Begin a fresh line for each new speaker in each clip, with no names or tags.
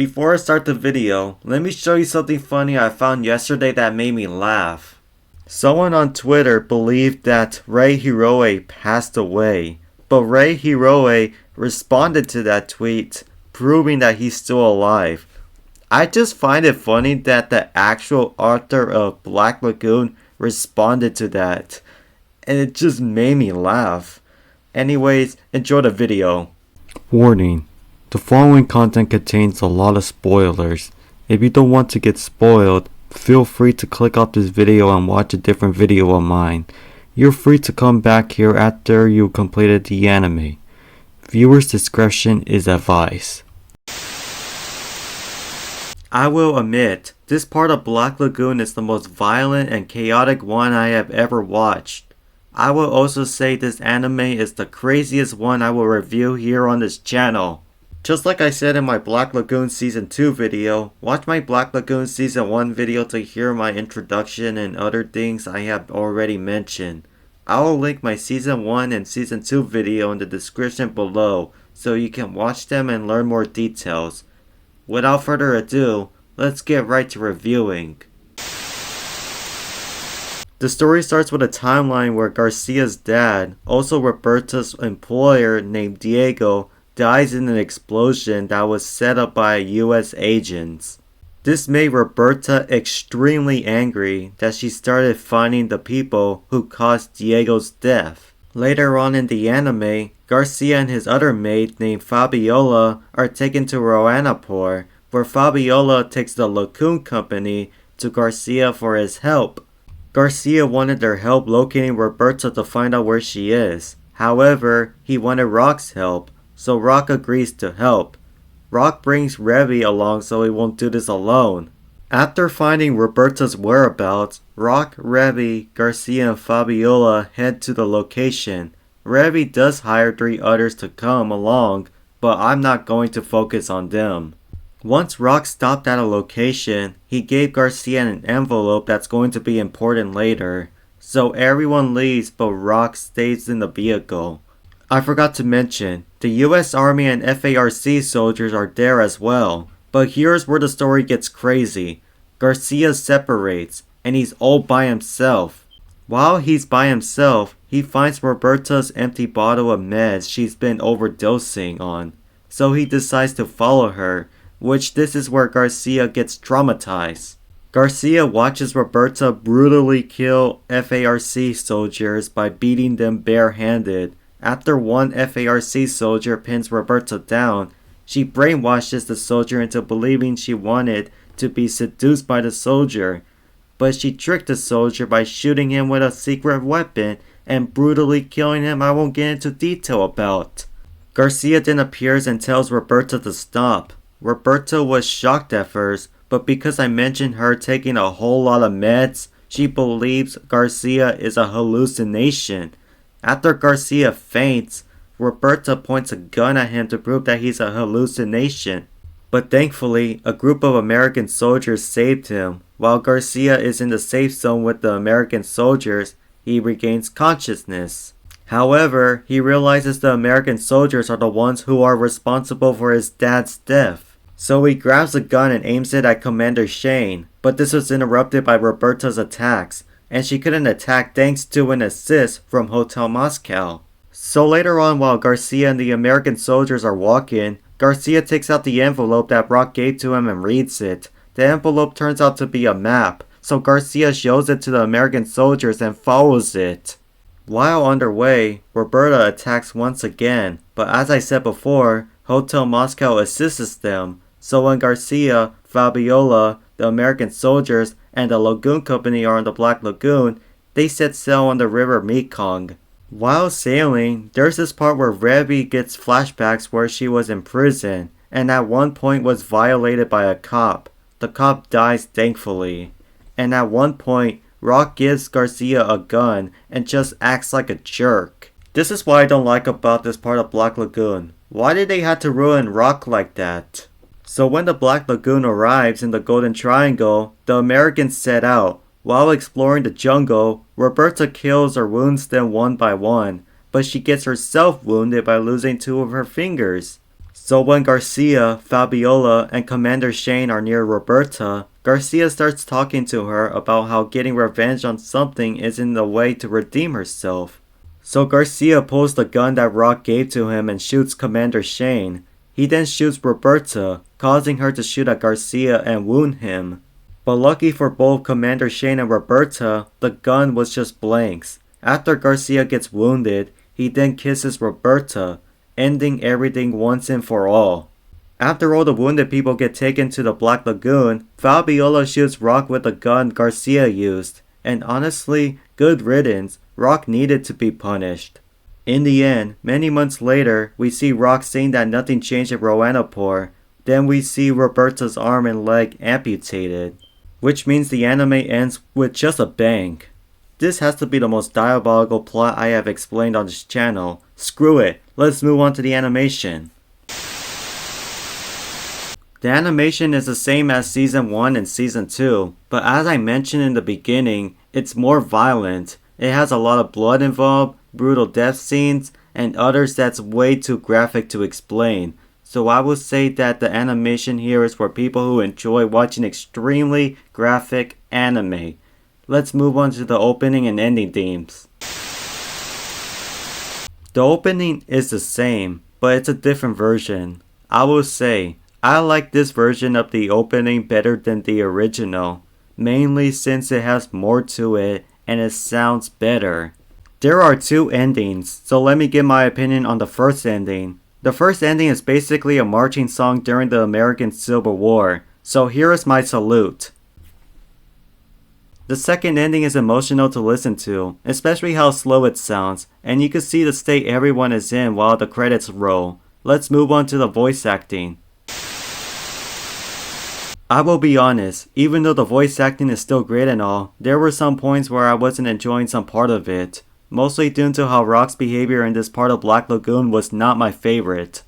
Before I start the video, let me show you something funny I found yesterday that made me laugh. Someone on Twitter believed that Rei Hiroe passed away, but Rei Hiroe responded to that tweet, proving that he's still alive. I just find it funny that the actual author of Black Lagoon responded to that, and it just made me laugh. Anyways, enjoy the video. Warning. The following content contains a lot of spoilers. If you don't want to get spoiled, feel free to click off this video and watch a different video of mine. You're free to come back here after you completed the anime. Viewers' discretion is advised. I will admit, this part of Black Lagoon is the most violent and chaotic one I have ever watched. I will also say this anime is the craziest one I will review here on this channel. Just like I said in my Black Lagoon Season 2 video, watch my Black Lagoon Season 1 video to hear my introduction and other things I have already mentioned. I will link my Season 1 and Season 2 video in the description below so you can watch them and learn more details. Without further ado, let's get right to reviewing. The story starts with a timeline where Garcia's dad, also Roberta's employer named Diego, dies in an explosion that was set up by US agents. This made Roberta extremely angry that she started finding the people who caused Diego's death. Later on in the anime, Garcia and his other maid named Fabiola are taken to Roanapur, where Fabiola takes the Lagoon company to Garcia for his help. Garcia wanted their help locating Roberta to find out where she is. However, he wanted Rock's help, so Rock agrees to help. Rock brings Revy along so he won't do this alone. After finding Roberta's whereabouts, Rock, Revy, Garcia, and Fabiola head to the location. Revy does hire 3 others to come along, but I'm not going to focus on them. Once Rock stopped at a location, he gave Garcia an envelope that's going to be important later. So everyone leaves but Rock stays in the vehicle. I forgot to mention, the US Army and FARC soldiers are there as well. But here's where the story gets crazy. Garcia separates, and he's all by himself. While he's by himself, he finds Roberta's empty bottle of meds she's been overdosing on. So he decides to follow her, which this is where Garcia gets traumatized. Garcia watches Roberta brutally kill FARC soldiers by beating them barehanded. After one FARC soldier pins Roberta down, she brainwashes the soldier into believing she wanted to be seduced by the soldier, but she tricked the soldier by shooting him with a secret weapon and brutally killing him I won't get into detail about. Garcia then appears and tells Roberta to stop. Roberta was shocked at first, but because I mentioned her taking a whole lot of meds, she believes Garcia is a hallucination. After Garcia faints, Roberta points a gun at him to prove that he's a hallucination. But thankfully, a group of American soldiers saved him. While Garcia is in the safe zone with the American soldiers, he regains consciousness. However, he realizes the American soldiers are the ones who are responsible for his dad's death. So he grabs a gun and aims it at Commander Shane, but this was interrupted by Roberta's attacks, and she couldn't attack thanks to an assist from Hotel Moscow. So later on, while Garcia and the American soldiers are walking, Garcia takes out the envelope that Rock gave to him and reads it. The envelope turns out to be a map, so Garcia shows it to the American soldiers and follows it. While on their way, Roberta attacks once again, but as I said before, Hotel Moscow assists them. So when Garcia, Fabiola, the American soldiers, and the Lagoon company are on the Black Lagoon, they set sail on the river Mekong. While sailing, there's this part where Revy gets flashbacks where she was in prison, and at one point was violated by a cop. The cop dies thankfully. And at one point, Rock gives Garcia a gun and just acts like a jerk. This is what I don't like about this part of Black Lagoon. Why did they have to ruin Rock like that? So when the Black Lagoon arrives in the Golden Triangle, the Americans set out. While exploring the jungle, Roberta kills or wounds them one by one, but she gets herself wounded by losing 2 of her fingers. So when Garcia, Fabiola, and Commander Shane are near Roberta, Garcia starts talking to her about how getting revenge on something isn't the way to redeem herself. So Garcia pulls the gun that Rock gave to him and shoots Commander Shane. He then shoots Roberta, causing her to shoot at Garcia and wound him. But lucky for both Commander Shane and Roberta, the gun was just blanks. After Garcia gets wounded, he then kisses Roberta, ending everything once and for all. After all the wounded people get taken to the Black Lagoon, Fabiola shoots Rock with the gun Garcia used. And honestly, good riddance, Rock needed to be punished. In the end, many months later, we see Rock saying that nothing changed at Roanapur. Then we see Roberta's arm and leg amputated, which means the anime ends with just a bang. This has to be the most diabolical plot I have explained on this channel. Screw it, let's move on to the animation. The animation is the same as Season 1 and Season 2, but as I mentioned in the beginning, it's more violent. It has a lot of blood involved, brutal death scenes, and others that's way too graphic to explain. So I would say that the animation here is for people who enjoy watching extremely graphic anime. Let's move on to the opening and ending themes. The opening is the same, but it's a different version. I will say, I like this version of the opening better than the original, mainly since it has more to it and it sounds better. There are two endings, so let me give my opinion on the first ending. The first ending is basically a marching song during the American Civil War, so here is my salute. The second ending is emotional to listen to, especially how slow it sounds, and you can see the state everyone is in while the credits roll. Let's move on to the voice acting. I will be honest, even though the voice acting is still great and all, there were some points where I wasn't enjoying some part of it, mostly due to how Rock's behavior in this part of Black Lagoon was not my favorite.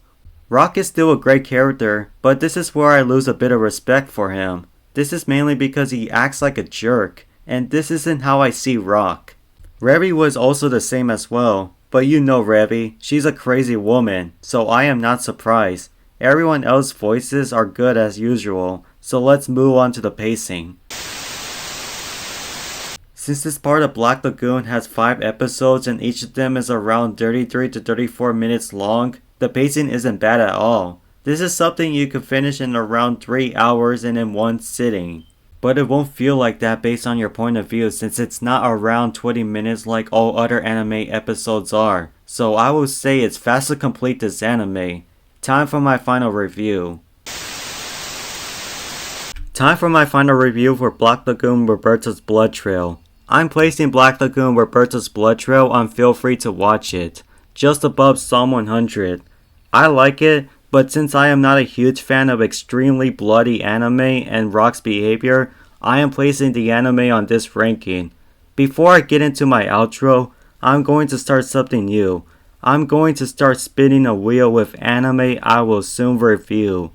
Rock is still a great character, but this is where I lose a bit of respect for him. This is mainly because he acts like a jerk, and this isn't how I see Rock. Revy was also the same as well, but you know Revy, she's a crazy woman, so I am not surprised. Everyone else's voices are good as usual, so let's move on to the pacing. Since this part of Black Lagoon has 5 episodes and each of them is around 33 to 34 minutes long, the pacing isn't bad at all. This is something you could finish in around 3 hours and in one sitting. But it won't feel like that based on your point of view since it's not around 20 minutes like all other anime episodes are. So I will say it's fast to complete this anime. Time for my final review. Time for my final review for Black Lagoon Roberta's Blood Trail. I'm placing Black Lagoon Roberta's Blood Trail on Feel Free to Watch It, just above Psalm 100. I like it, but since I am not a huge fan of extremely bloody anime and Rock's behavior, I am placing the anime on this ranking. Before I get into my outro, I'm going to start something new. I'm going to start spinning a wheel with anime I will soon review.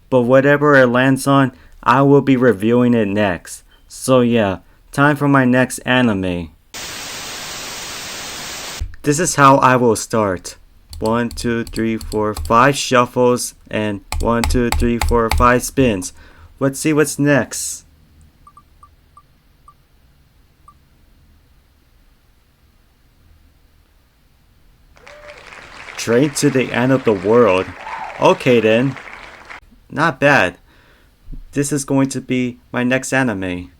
But whatever it lands on, I will be reviewing it next. So yeah, time for my next anime. This is how I will start. 1, 2, 3, 4, 5 shuffles and 1, 2, 3, 4, 5 spins. Let's see what's next. Train to the end of the world. Okay then. Not bad. This is going to be my next anime.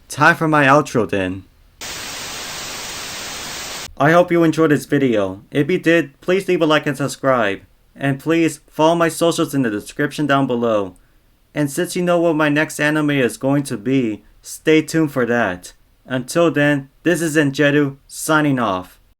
Time for my outro then. I hope you enjoyed this video. If you did, please leave a like and subscribe. And please follow my socials in the description down below. And since you know what my next anime is going to be, stay tuned for that. Until then, this is Enjeru signing off.